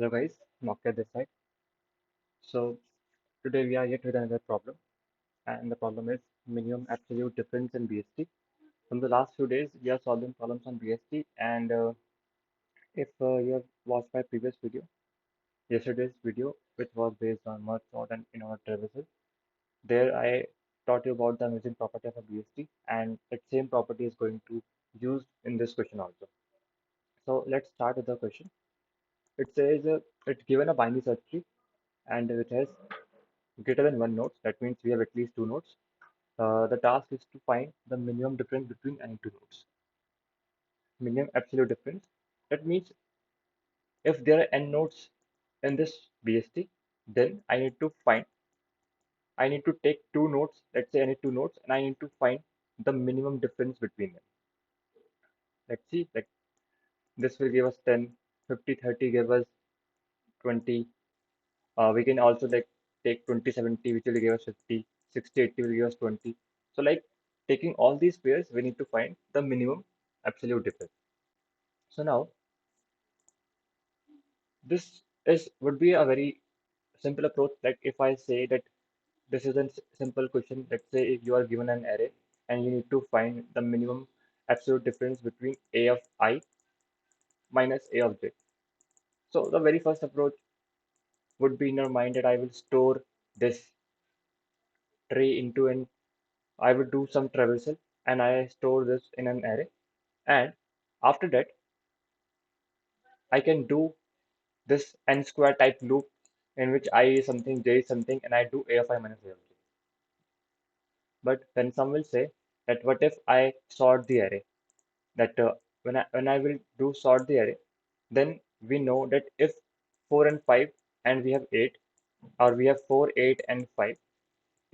Hello guys, KNOCKCAT this side. So today we are yet with another problem, and the problem is minimum absolute difference in BST. From the last few days, we are solving problems on BST, and if you have watched my previous video, yesterday's video, which was based on MergeSort and Inorder Traversal, there I taught you about the amazing property of a BST, and that same property is going to use in this question also. So let's start with the question. It says it's given a binary search tree, and it has greater than one node. That means we have at least two nodes. The task is to find the minimum difference between any two nodes. Minimum absolute difference. That means if there are n nodes in this BST, then I need to take two nodes. Let's say I need two nodes, and I need to find the minimum difference between them. Let's see, like this will give us 10, 50, 30 give us 20. We can also like take 20, 70, which will give us 50, 60, 80 will give us 20. So like taking all these pairs, we need to find the minimum absolute difference. So now this is would be a very simple approach. Like if I say that this is a simple question, let's say if you are given an array and you need to find the minimum absolute difference between a of I minus a of j. So the very first approach would be in your mind that I will store this tree into an I would do some traversal and I store this in an array. And after that, I can do this n square type loop in which I is something, j is something, and I do a of I minus a of j. But then some will say that what if I sort the array? That when I will do sort the array, then we know that if 4 and 5 and we have 8, or we have 4, 8 and 5,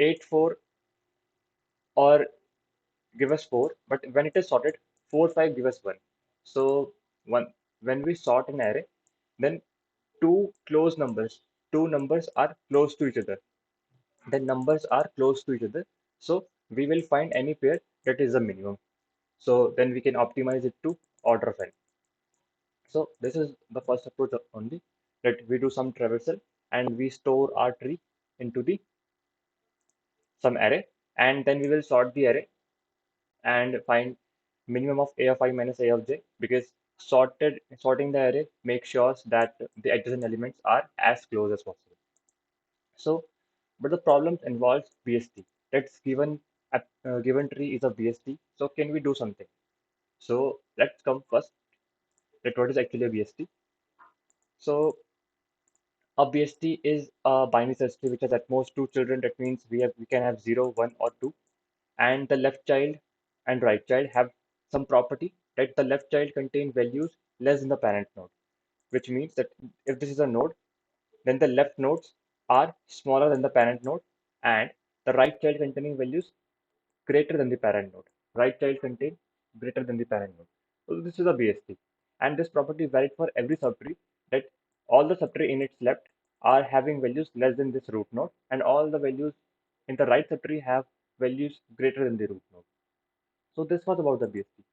8, 4 or give us 4, but when it is sorted, 4, 5 give us 1. So one when we sort an array, then two numbers are close to each other. The numbers are close to each other. So we will find any pair that is the minimum. So then we can optimize it to order of n. So this is the first approach only, that we do some traversal and we store our tree into the some array, and then we will sort the array and find minimum of a of I minus a of j, because sorting the array makes sure that the adjacent elements are as close as possible. So, but the problem involves BST. That's given tree is a BST. So can we do something? So let's come first that what is actually a BST. So a BST is a binary search tree which has at most two children. That means we can have 0, 1, or 2, and the left child and right child have some property that the left child contain values less than the parent node, which means that if this is a node, then the left nodes are smaller than the parent node, and the right child containing values greater than the parent node. Right child contain greater than the parent node. So this is a BST. And this property is valid for every subtree, that all the subtree in its left are having values less than this root node, and all the values in the right subtree have values greater than the root node. So this was about the BST.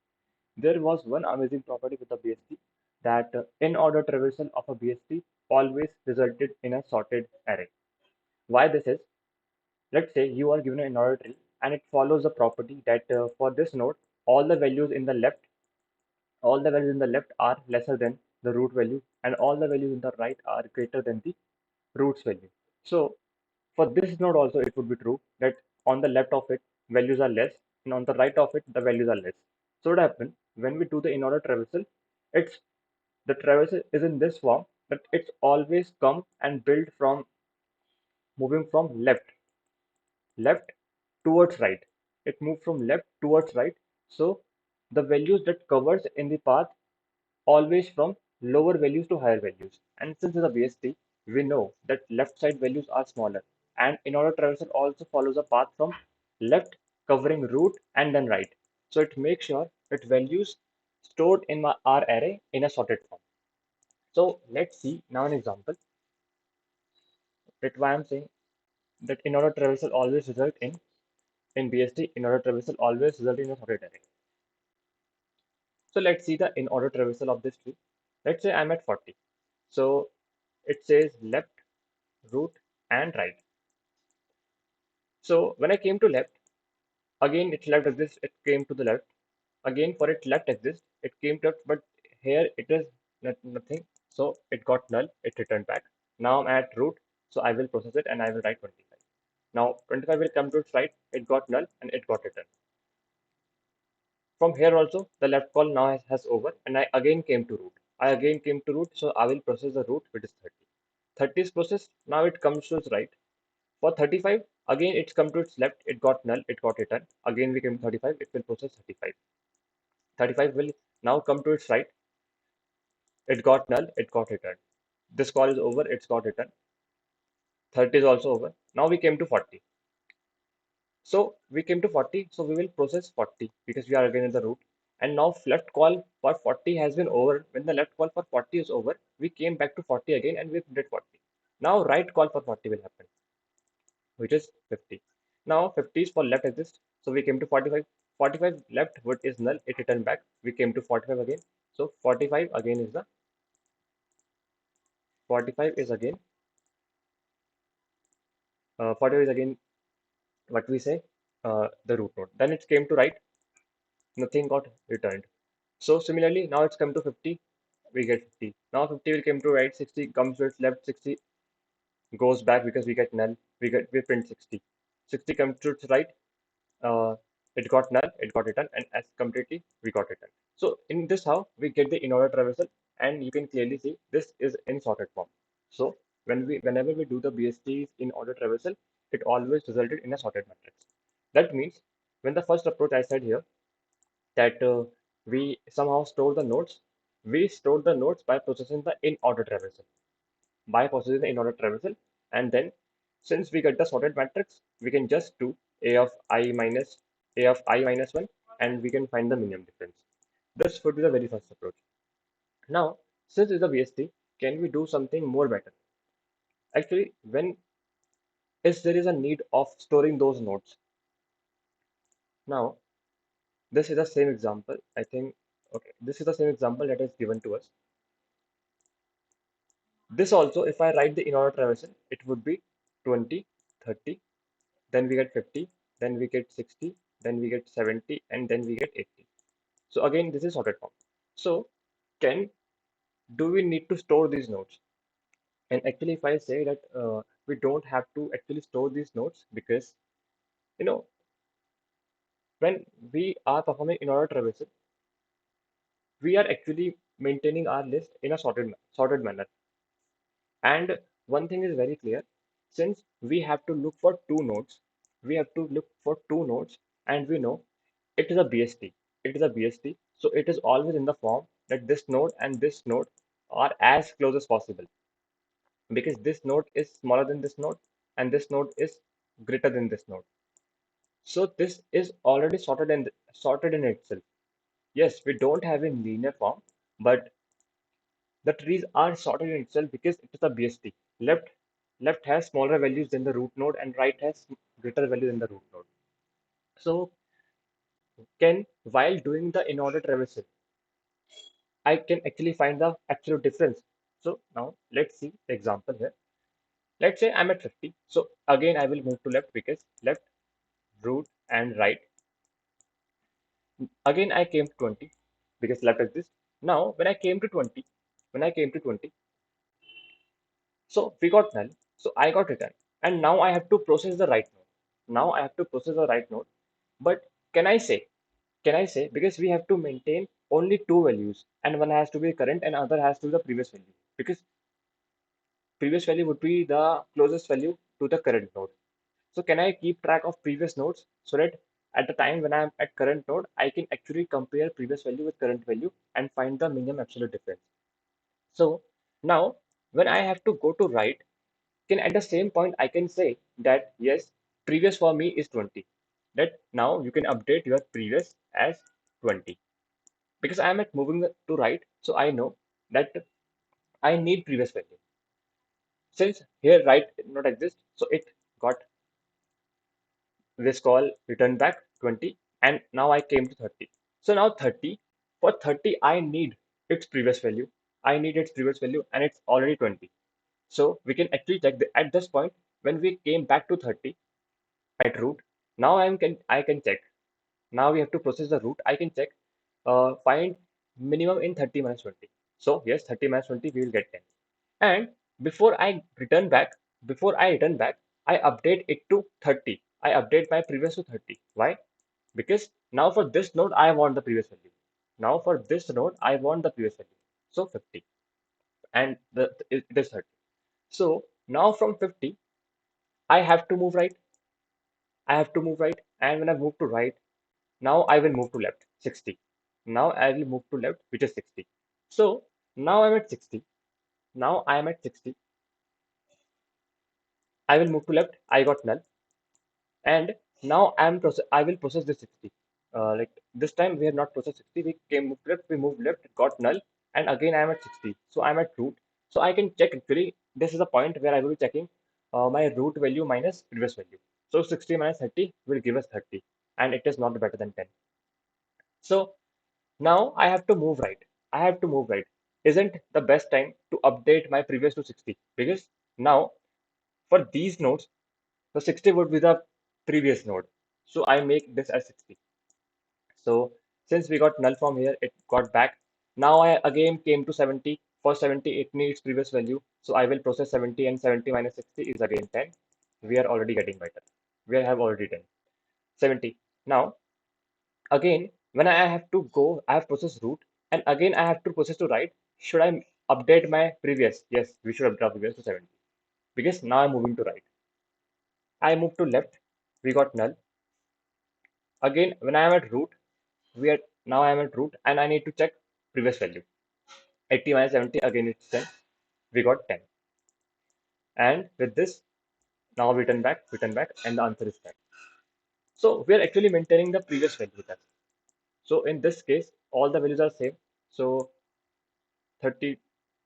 There was one amazing property with the BST, that in-order traversal of a BST always resulted in a sorted array. Why this is? Let's say you are given an in-order tree and it follows the property that for this node, all the values in the left, all the values in the left are lesser than the root value, and all the values in the right are greater than the root's value. So for this node also it would be true that on the left of it values are less, and on the right of it the values are less. So what happens when we do the in-order traversal? It's the traversal is in this form that it's always come and build from moving from left towards right. It moves from left towards right. So the values that covers in the path always from lower values to higher values. And since it's a BST, we know that left side values are smaller. And in-order traversal also follows a path from left covering root and then right. So it makes sure that values stored in our array in a sorted form. So let's see now an example that why I'm saying that in-order traversal always result in BST, in-order traversal always result in a sorted array. So let's see the in-order traversal of this tree. Let's say I'm at 40. So it says left, root, and right. So when I came to left, again its left exists, it came to the left. Again for its left exists, it came to left, but here it is nothing. So it got null, it returned back. Now I'm at root, so I will process it and I will write 25. Now 25 will come to its right, it got null and it got returned. From here also, the left call now has over and I again came to root. I again came to root, so I will process the root, which is 30. 30 is processed, now it comes to its right. For 35, again it's come to its left, it got null, it got returned. Again we came to 35, it will process 35. 35 will now come to its right, it got null, it got returned. This call is over, it's got returned. 30 is also over. Now we came to 40. So we came to 40, so we will process 40 because we are again in the root. And now left call for 40 has been over. When the left call for 40 is over, we came back to 40 again and we did 40. Now right call for 40 will happen, which is 50. Now 50 is for left exist, so we came to 45. 45 left, what is null, it returned back. We came to 45 again. So 45 again is the 45 is again 45 is again what we say the root node. Then it came to right, nothing got returned. So similarly, now it's come to 50, we get 50. Now 50 will come to right, 60 comes to its left, 60 goes back because we get null, we print 60. 60 comes to its right, uh, it got null, it got returned, and as completely we got returned. So in this how we get the in-order traversal, and you can clearly see this is in sorted form. So whenever we do the BSTs in order traversal, it always resulted in a sorted matrix. That means when the first approach I said here that we somehow store the nodes, we store the nodes by processing the in-order traversal, and then since we get the sorted matrix, we can just do a of I minus 1, and we can find the minimum difference. This would be the very first approach. Now, since it's a BST, can we do something more better? Actually, when is there is a need of storing those nodes. Now, this is the same example. I think, okay, this is the same example that is given to us. This also, if I write the in-order traversal, it would be 20, 30, then we get 50, then we get 60, then we get 70, and then we get 80. So again, this is sorted form. So do we need to store these nodes? And actually, if I say that we don't have to actually store these nodes because, you know, when we are performing in-order traversal, we are actually maintaining our list in a sorted manner. And one thing is very clear, since we have to look for two nodes, and we know it is a BST. It is a BST, so it is always in the form that this node and this node are as close as possible because this node is smaller than this node and this node is greater than this node. So this is already sorted in itself. Yes, we don't have in linear form, but the trees are sorted in itself because it is a BST. Left has smaller values than the root node and right has greater value than the root node. So can while doing the in-order traversal, I can actually find the absolute difference. So now let's see the example here. Let's say I'm at 50. So again, I will move to left because left, root, and right. Again, I came to 20 because left exists. Now, when I came to 20, so we got null. So I got return. And now I have to process the right node. Now I have to process the right node. But can I say, because we have to maintain only two values and one has to be current and other has to be the previous value because previous value would be the closest value to the current node. So can I keep track of previous nodes so that at the time when I'm at current node, I can actually compare previous value with current value and find the minimum absolute difference. So now when I have to go to right, can at the same point I can say that yes, previous for me is 20. That now you can update your previous as 20 because I am at moving to right. So I know that I need previous value. Since here right not exist, so it got this call returned back 20 and now I came to 30. So now 30, for 30 I need its previous value. I need its previous value and it's already 20. So we can actually check at this point when we came back to 30 at root. Now I can check. Now we have to process the root. I can check, find minimum in 30 minus 20. So yes, 30 minus 20 we will get 10. And before I return back, I update it to 30. I update my previous to 30. Why? Because now for this node I want the previous value. Now for this node I want the previous value. So 50, and it is 30. So now from 50 I have to move right. And when I move to right, now I will move to left 60. Now I will move to left, which is 60. So now I'm at 60. Now I am at 60. I will move to left. I got null. And now I will process this 60. Like this time we have not processed 60. We came moved left, we moved left, got null, and again I am at 60. So I'm at root. So I can check actually. This is a point where I will be checking my root value minus previous value. So 60 minus 30 will give us 30, and it is not better than 10. So now I have to move right. I have to move right. Isn't the best time to update my previous to 60? Because now for these nodes, the 60 would be the previous node. So I make this as 60. So since we got null from here, it got back. Now I again came to 70. For 70, it needs previous value. So I will process 70, and 70 minus 60 is again 10. We are already getting better. We have already done 70. Now again, when I have to go, I have process root, and again I have to process to right. Should I update my previous? Yes, we should update previous to 70, because now I'm moving to right. I move to left, we got null. Again, when I am at root, we are now I am at root, and I need to check previous value. 80 minus 70, again it's 10. We got 10. And with this, now we turn back, and the answer is 10. So we are actually maintaining the previous value with us. So in this case, all the values are same. So 30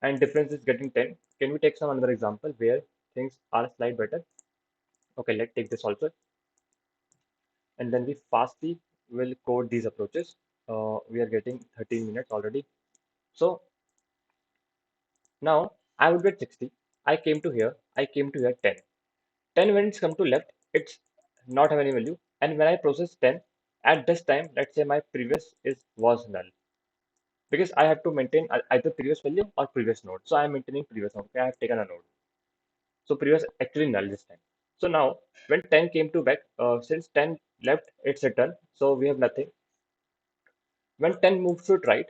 and difference is getting 10. Can we take some another example where things are slightly better? Okay, let's take this also, and then we fastly will code these approaches. We are getting 13 minutes already. So now I would get 60. I came to here. 10. 10 when it's come to left, it's not have any value. And when I process 10, at this time, let's say my previous is was null, because I have to maintain either previous value or previous node. So I'm maintaining previous node. Okay, I have taken a node. So previous actually null this time. So now when 10 came to back, since 10 left, it's return. So we have nothing. When 10 moves to right,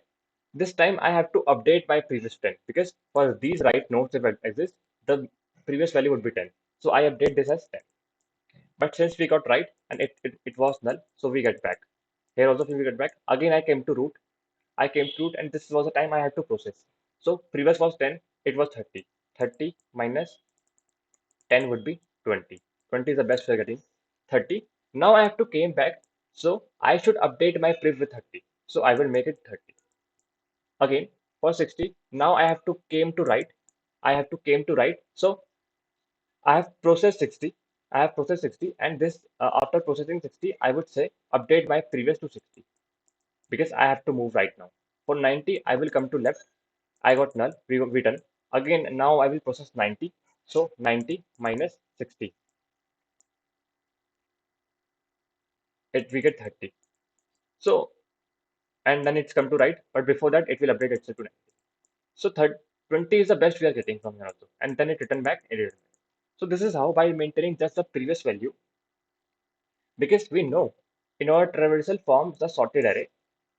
this time I have to update my previous 10, because for these right nodes if it exist, the previous value would be 10. So I update this as 10. But since we got right and it was null, so we get back. Here also we get back. Again I came to root. And this was the time I had to process. So previous was 10, it was 30. 30 minus 10 would be 20. 20 is the best we're getting. 30. Now I have to came back. So I should update my priv with 30. So I will make it 30. Again, for 60. Now I have to came to right. So I have processed 60. And this after processing 60, I would say update my previous to 60, because I have to move right now. For 90, I will come to left. I got null. We done. Again, now I will process 90. So 90 minus 60. We get 30. So, and then it's come to right, but before that it will update itself to 90. So 20 is the best we are getting from here also, and then it return back. So this is how, by maintaining just the previous value, because we know Inorder Traversal forms the sorted array.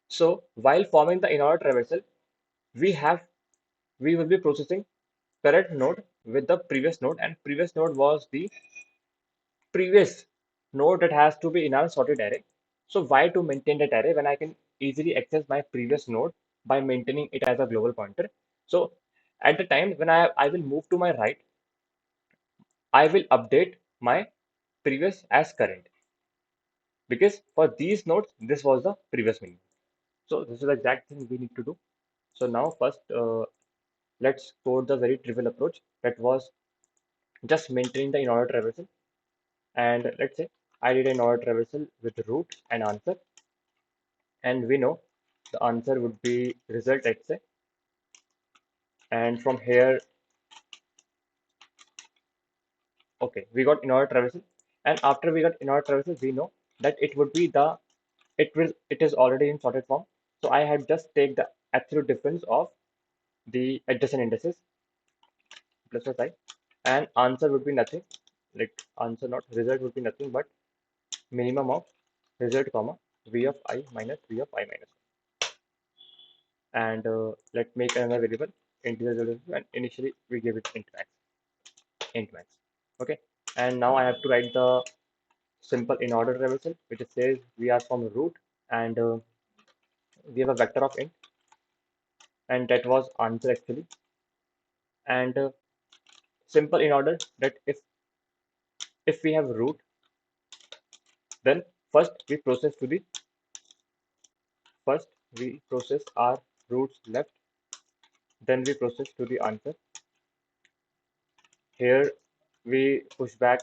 So while forming the Inorder Traversal, we have we will be processing current node with the previous node, and previous node was the previous node that has to be in our sorted array. So why to maintain that array when I can easily access my previous node by maintaining it as a global pointer? So at the time when I will move to my right, I will update my previous as current, because for these nodes, this was the previous minimum. So this is the exact thing we need to do. So now first, let's code the very trivial approach that was just maintaining the in-order traversal. And let's say I did an order traversal with root and answer, and we know the answer would be result, let's say. And from here Okay, we got Inorder Traversal, and after we got Inorder Traversal, we know that it would be it is already in sorted form. So I had just take the absolute difference of the adjacent indices plus or I, and answer would be nothing. Like answer not result would be nothing but minimum of result comma v of I minus v of I minus. And let's make another variable integer variable, and initially we give it int max. Okay, and now I have to write the simple in order traversal, which says we are from root, and we have a vector of int, and that was answer actually. And simple in order that if we have root, then first we process to the first we process our roots left, then we process to the answer. Here we push back.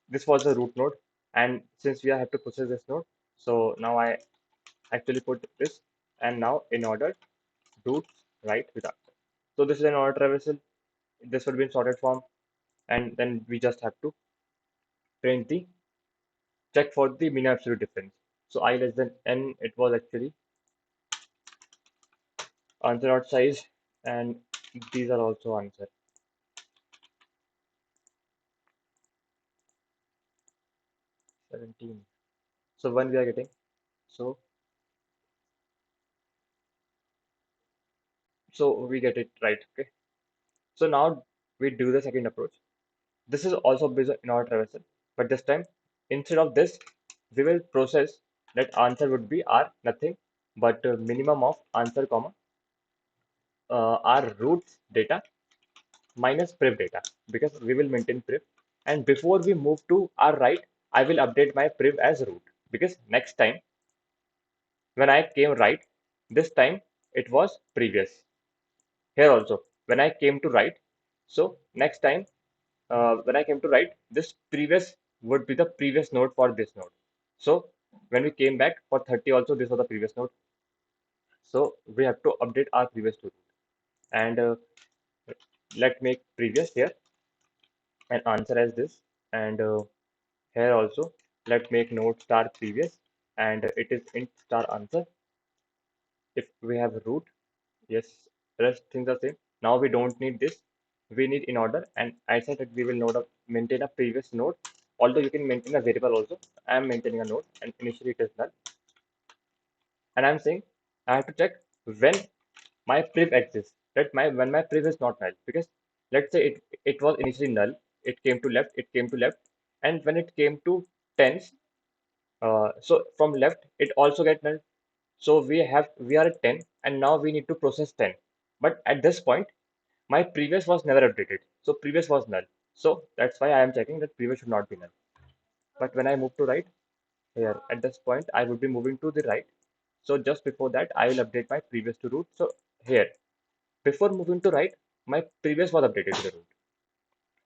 This was the root node, and since we have to process this node, so now I actually put this, and now in order root right with answer. So this is an order traversal. This will be in sorted form, and then we just have to print the check for the mean absolute difference. So I less than n, it was actually answer dot size, and these are also answer 17. So when we are getting, so we get it right. Okay. So now we do the second approach. This is also based on in order traversal, but this time instead of this, we will process that answer would be r nothing but minimum of answer comma our roots data minus priv data, because we will maintain priv. And before we move to our right, I will update my priv as root, because next time when I came right, this time it was previous. Here also, when I came to right, so next time when I came to right, this previous would be the previous node for this node. So when we came back for 30 also, this was the previous node. So we have to update our previous to root. And let make previous here and answer as this. And here also, let make node star previous, and it is int star answer. If we have root, yes, rest things are same. Now we don't need this. We need in order, and I said that we will maintain a previous node. Although you can maintain a variable also. I am maintaining a node, and initially it is null. And I'm saying I have to check when my priv exists. That when my priv is not null, because let's say it was initially null. It came to left. It came to left, and when it came to tens, so from left it also get null. So we are at 10, and now we need to process 10. But at this point, my previous was never updated. So previous was null. So that's why I am checking that previous should not be null. But when I move to right here, at this point, I would be moving to the right. So just before that, I will update my previous to root. So here, before moving to right, my previous was updated to the root.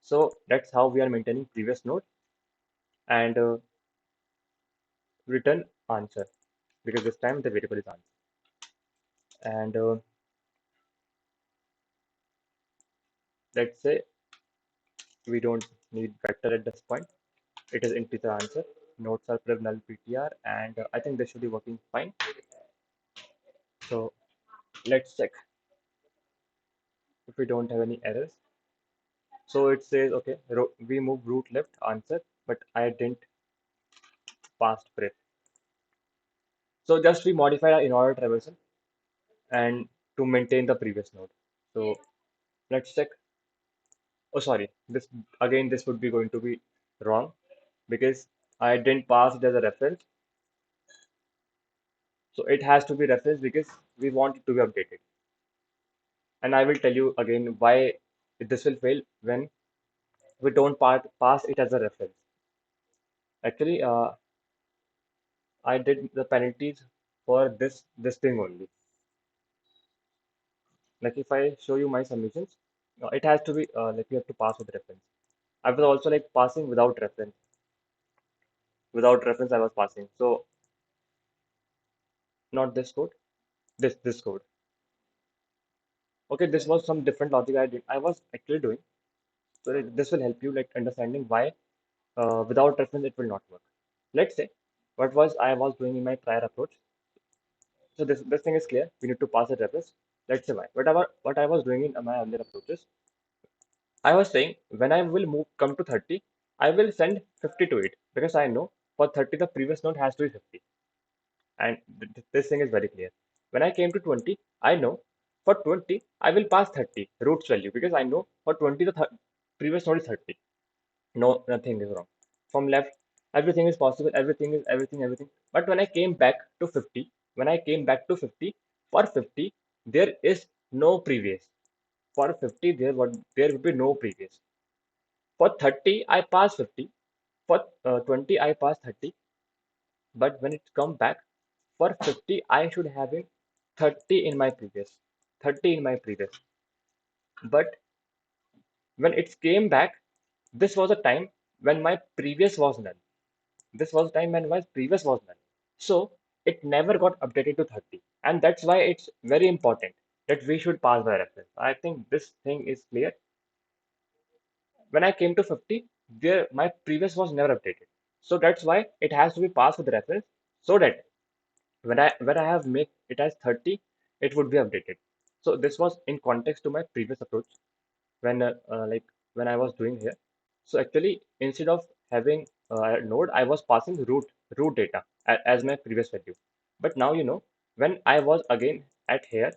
So that's how we are maintaining previous node, and return answer, because this time the variable is answer. And let's say we don't need vector at this point. It is integer answer. Nodes are priv null ptr, and I think this should be working fine. So let's check if we don't have any errors. So it says, okay, we move root left answer, but I didn't pass priv. So just we modify our in order traversal and to maintain the previous node. So let's check. Oh, sorry. This again, this would be going to be wrong, because I didn't pass it as a reference. So it has to be reference because we want it to be updated. And I will tell you again why this will fail when we don't pass it as a reference. Actually, I did the penalties for this thing only. Like if I show you my submissions, it has to be like you have to pass with reference. I was also like passing without reference. Without reference, I was passing. So not this code, this code. Okay, this was some different logic I did. I was actually doing. So this will help you like understanding why without reference it will not work. Let's say what was I was doing in my prior approach. So this thing is clear. We need to pass a reference. Let's say why. Whatever what I was doing in my earlier approaches, I was saying when I will move come to 30, I will send 50 to it because I know for 30 the previous node has to be 50. And this thing is very clear. When I came to 20, I know for 20 I will pass 30 roots value because I know for 20 the previous node is 30. No, nothing is wrong. From left, everything is possible. Everything is everything. But when I came back to 50, when I came back to 50, for 50 there is no previous. For 50 there would be no previous. For 30 I pass 50. For 20 I pass 30. But when it come back for 50 I should have it 30 in my previous. 30 in my previous. But when it came back, this was a time when my previous was null. This was time when my previous was null. So it never got updated to 30. And that's why it's very important that we should pass by reference. I think this thing is clear. When I came to 50, there my previous was never updated. So that's why it has to be passed with reference so that when I have make it as 30, it would be updated. So this was in context to my previous approach when like when I was doing here. So actually, instead of having a node, I was passing root data as my previous value. But now when I was again at here,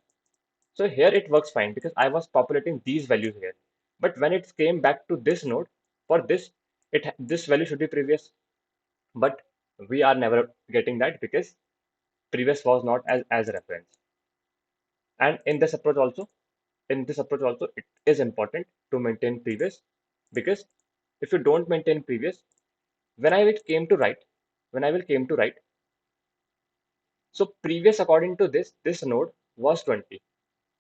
so here it works fine because I was populating these values here. But when it came back to this node, for this, this value should be previous. But we are never getting that because previous was not as reference. And in this approach also, it is important to maintain previous because if you don't maintain previous, when I will came to write, when I will came to write, so previous according to this node was 20.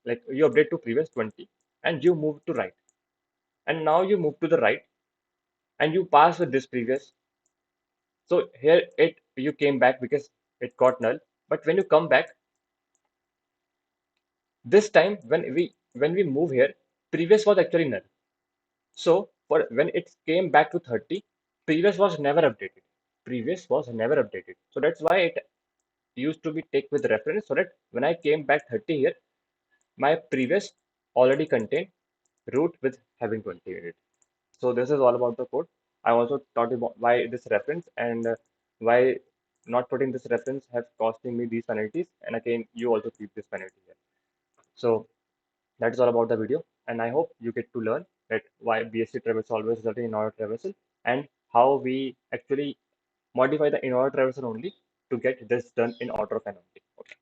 Like you update to previous 20 and you move to right. And now you move to the right and you pass with this previous. So here you came back because it got null. But when you come back, this time when we move here, previous was actually null. So for when it came back to 30, previous was never updated. Previous was never updated. So that's why it used to be take with reference so that when I came back 30 here, my previous already contained root with having 20 in it. So this is all about the code. I also taught about why this reference and why not putting this reference have costing me these penalties. And again, you also keep this penalty here. So that is all about the video. And I hope you get to learn that why BST traversal always resulting in order traversal and how we actually modify the in order traversal only to get this done in order of n only. Okay.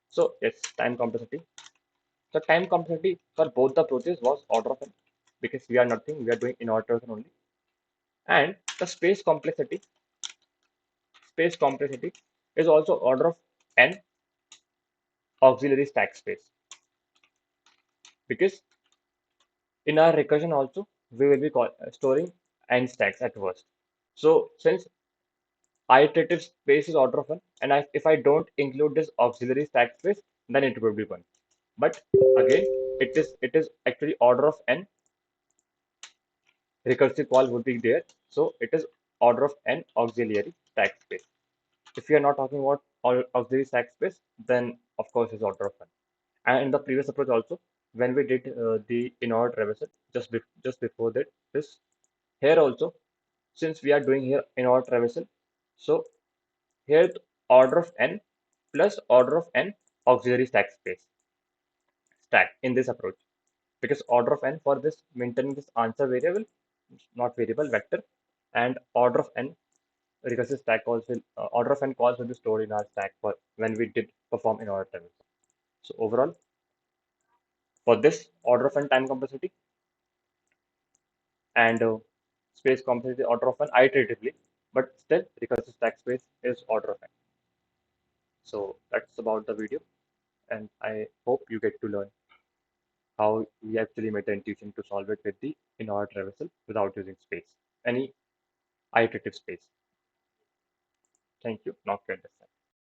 So yes, time complexity. So time complexity for both the approaches was order of n because we are nothing, we are doing in order traversal only. And the space complexity is also order of n auxiliary stack space because in our recursion also we will be storing n stacks at first. So since iterative space is order of one, and if I don't include this auxiliary stack space, then it will be one. But again, it is actually order of n. Recursive call would be there, so it is order of n auxiliary stack space. If you are not talking about auxiliary stack space, then of course it's order of one. And in the previous approach also, when we did the Inorder Traversal, just before that, this here also, since we are doing here Inorder Traversal, so here order of n plus order of n auxiliary stack in this approach because order of n for this maintaining this answer variable, not variable vector, and order of n recursive stack calls will order of n calls will be stored in our stack for when we did perform Inorder Traversal. So overall, for this order of n time complexity and space complexity order of n iteratively, but still recursive stack space is order of n. So that's about the video, and I hope you get to learn how we actually made the intuition to solve it with the in-order traversal without using space, any iterative space. Thank you. KNOCKCAT.